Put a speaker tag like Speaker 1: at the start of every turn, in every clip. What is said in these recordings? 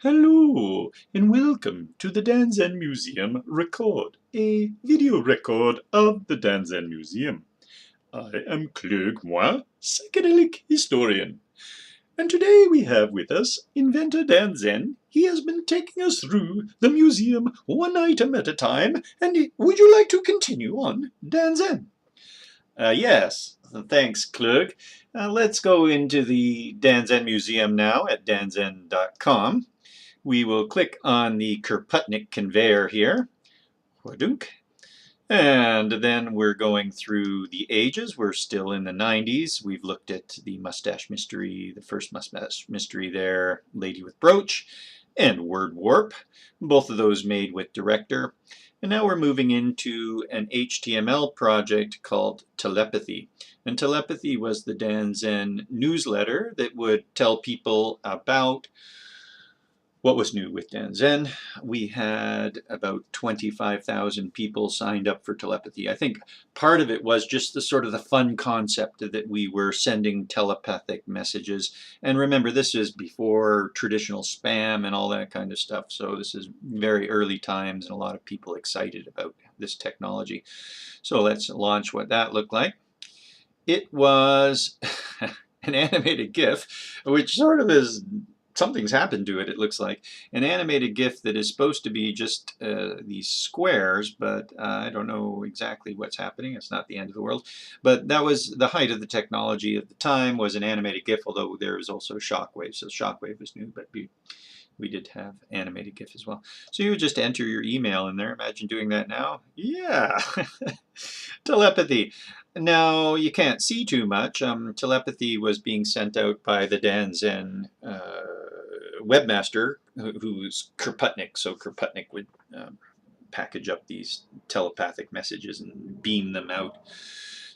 Speaker 1: Hello, and welcome to the Danzen Museum Record, a video record of the Danzen Museum. I am Clug, Moins, Psychedelic Historian. And today we have with us inventor Danzen. He has been taking us through the museum one item at a time, and would you like to continue on, Danzen? Yes, thanks, Clug. Let's go into the Danzen Museum now at danzen.com. We will click on the Kropotnik conveyor here. And then we're going through the ages. We're still in the 90s. We've looked at the Mustache Mystery, the first Mustache Mystery there, Lady with Brooch, and Word Warp, both of those made with Director. And now we're moving into an HTML project called Telepathy. And Telepathy was the Danzen newsletter that would tell people about what was new with Danzen. We had about 25,000 people signed up for Telepathy. I think part of it was just the sort of the fun concept that we were sending telepathic messages. And remember, this is before traditional spam and all that kind of stuff. So this is very early times and a lot of people excited about this technology. So let's launch what that looked like. It was an animated GIF, which sort of is something's happened to it, it looks like. An animated GIF that is supposed to be just these squares, but I don't know exactly what's happening. It's not the end of the world. But that was the height of the technology at the time, was an animated GIF, although there was also Shockwave. So Shockwave was new, but we did have animated GIF as well. So you would just enter your email in there. Imagine doing that now. Yeah. Telepathy. Now, you can't see too much. Telepathy was being sent out by the Danzen webmaster, who's Kropotnik. So Kropotnik would package up these telepathic messages and beam them out.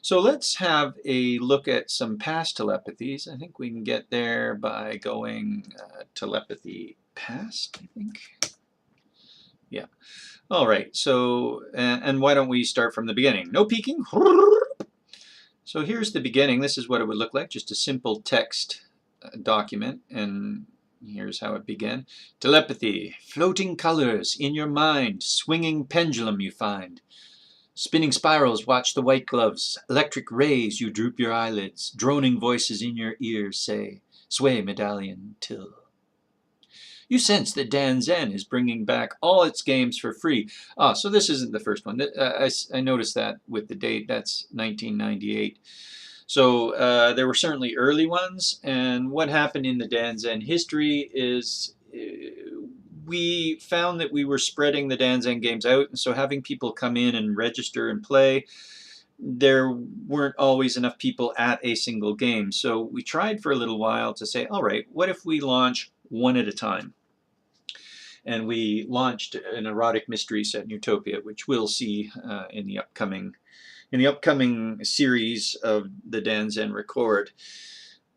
Speaker 1: So let's have a look at some past telepathies. I think we can get there by going telepathy past, I think. Yeah. All right. So, and why don't we start from the beginning? No peeking. So here's the beginning. This is what it would look like, just a simple text document. And here's how it began. Telepathy, floating colors in your mind, swinging pendulum you find. Spinning spirals, watch the white gloves. Electric rays, you droop your eyelids. Droning voices in your ears say, sway medallion till. You sense that Danzen is bringing back all its games for free. So this isn't the first one. I noticed that with the date. That's 1998. So there were certainly early ones. And what happened in the Danzen history is we found that we were spreading the Danzen games out. And so having people come in and register and play, there weren't always enough people at a single game. So we tried for a little while to say, all right, what if we launch one at a time? And we launched an erotic mystery set in Utopia, which we'll see in the upcoming series of the Danzen Record.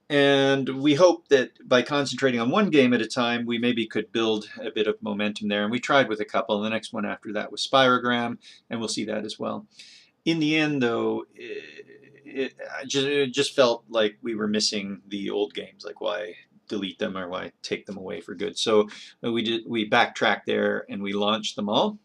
Speaker 1: And we hope that by concentrating on one game at a time, we maybe could build a bit of momentum there. And we tried with a couple. The next one after that was Spirogram, and we'll see that as well. In the end, though, it just felt like we were missing the old games. Like, why delete them or why take them away for good? So we backtracked there and we launched them all.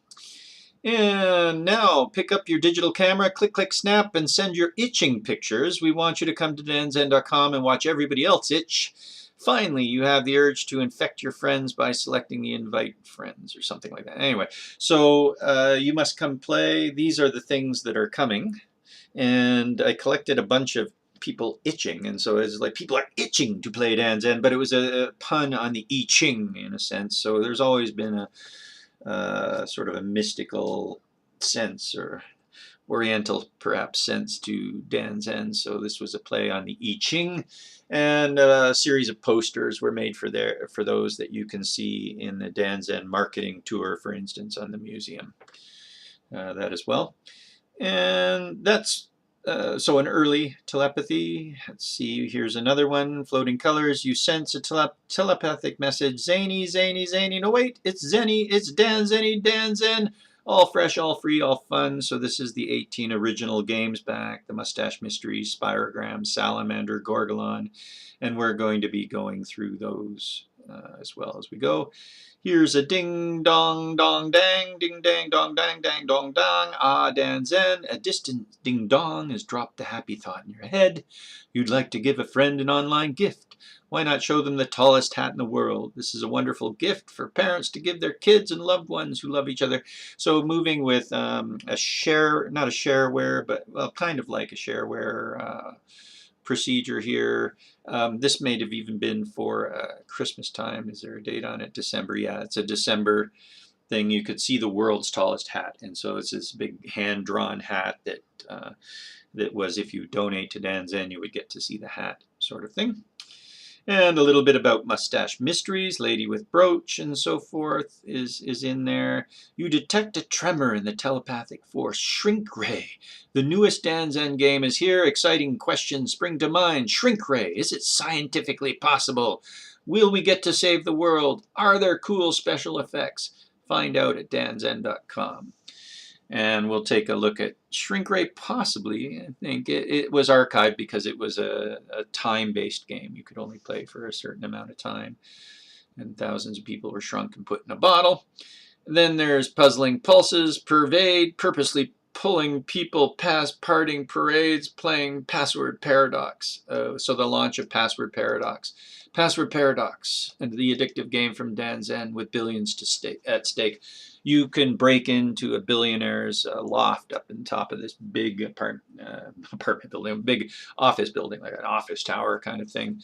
Speaker 1: And now pick up your digital camera, click, click, snap, and send your itching pictures. We want you to come to danzen.com and watch everybody else itch. Finally, you have the urge to infect your friends by selecting the invite friends or something like that. Anyway, so you must come play. These are the things that are coming. And I collected a bunch of people itching, and so it's like people are itching to play Danzen, but it was a pun on the I Ching in a sense. So there's always been a sort of a mystical sense or Oriental perhaps sense to Danzen. So this was a play on the I Ching, and a series of posters were made for those that you can see in the Danzen marketing tour, for instance, on the museum. That as well. And that's so an early telepathy. Let's see, here's another one. Floating colors, you sense a telepathic message. Zany, zany, zany. No, wait, it's Zenny. It's Danzen. All fresh, all free, all fun. So this is the 18 original games back. The Mustache Mystery, Spirogram, Salamander, Gorgolon. And we're going to be going through those as well as we go. Here's a ding dong dong dang, ding dang dong dang dang dong dong. Ah, Dan Zen, a distant ding dong has dropped the happy thought in your head. You'd like to give a friend an online gift. Why not show them the tallest hat in the world? This is a wonderful gift for parents to give their kids and loved ones who love each other. So moving with a share, not a shareware, but well, kind of like a shareware procedure here. This may have even been for Christmas time. Is there a date on it? December. Yeah, it's a December thing. You could see the world's tallest hat, and so it's this big hand-drawn hat that was, if you donate to Dan Zen, you would get to see the hat, sort of thing. And a little bit about Mustache Mysteries, Lady with Brooch, and so forth is in there. You detect a tremor in the telepathic force. Shrink Ray. The newest Dan Zen game is here. Exciting questions spring to mind. Shrink Ray. Is it scientifically possible? Will we get to save the world? Are there cool special effects? Find out at danzen.com. And we'll take a look at Shrink Ray, possibly. I think it was archived because it was a time-based game. You could only play for a certain amount of time. And thousands of people were shrunk and put in a bottle. And then there's Puzzling Pulses, Pervade, purposely pulling people past parting parades, playing Password Paradox. So the launch of Password Paradox. Password Paradox, and the addictive game from Dan Zen with billions at stake. You can break into a billionaire's loft up on top of this big apartment building, big office building, like an office tower kind of thing.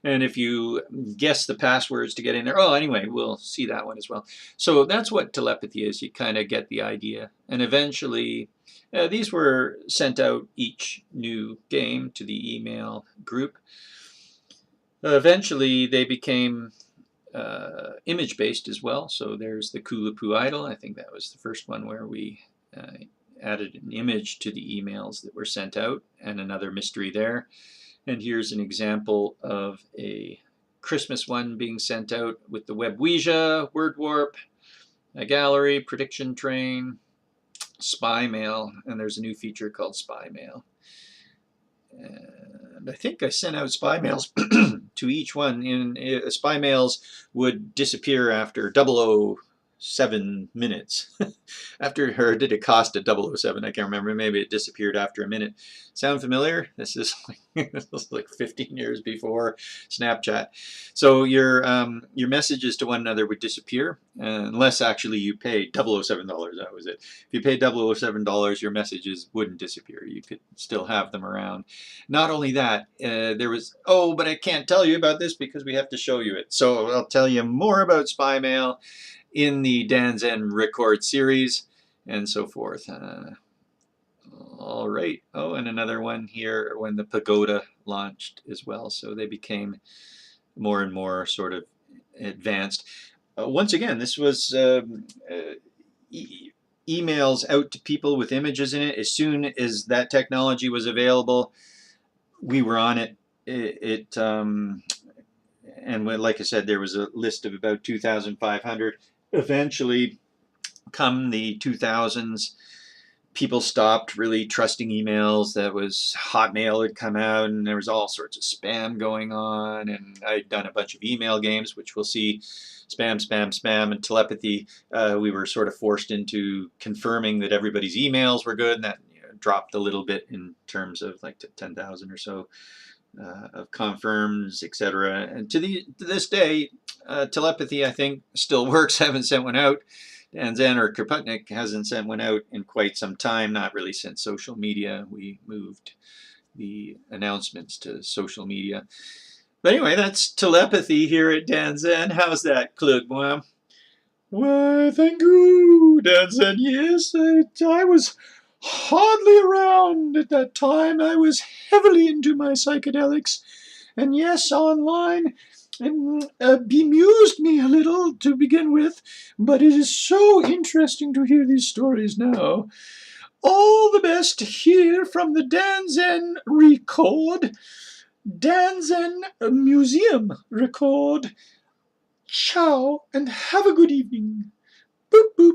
Speaker 1: And if you guess the passwords to get in there, oh, anyway, we'll see that one as well. So that's what telepathy is. You kind of get the idea. And eventually, these were sent out each new game to the email group. Eventually, they became image-based as well. So there's the Kulapu Idol. I think that was the first one where we added an image to the emails that were sent out, and another mystery there. And here's an example of a Christmas one being sent out with the Web Ouija, Word Warp, a gallery, prediction train, spy mail, and there's a new feature called spy mail. And I think I sent out spy mails to each one. Spy mails would disappear after 007 minutes. Or did it cost a 007? I can't remember. Maybe it disappeared after a minute. Sound familiar? This is like 15 years before Snapchat. So your messages to one another would disappear unless actually you paid $007. That was it. If you paid $007, your messages wouldn't disappear. You could still have them around. Not only that, there was, but I can't tell you about this because we have to show you it. So I'll tell you more about spy mail in the Dan Zen Record series and so forth. All right. Oh, and another one here when the Pagoda launched as well. So they became more and more sort of advanced. Once again, this was emails out to people with images in it. As soon as that technology was available, we were on it. And like I said, there was a list of about 2,500. Eventually, come the 2000s, people stopped really trusting emails. That was Hotmail had come out, and there was all sorts of spam going on. And I'd done a bunch of email games, which we'll see, spam, spam, spam, and telepathy. We were sort of forced into confirming that everybody's emails were good, and that dropped a little bit in terms of like 10,000 or so of confirms, etc. And to this day, telepathy, I think, still works. Haven't sent one out. Dan Zen or Kaputnik hasn't sent one out in quite some time, not really since social media. We moved the announcements to social media. But anyway, that's telepathy here at Dan Zen. How's that, Cluug? Why, thank you, Dan Zen. Yes, I was hardly around at that time. I was heavily into my psychedelics. And yes, online bemused me a little to begin with, but it is so interesting to hear these stories now. All the best here from the Dan Zen Record, Dan Zen Museum Record. Ciao, and have a good evening. Boop, boop.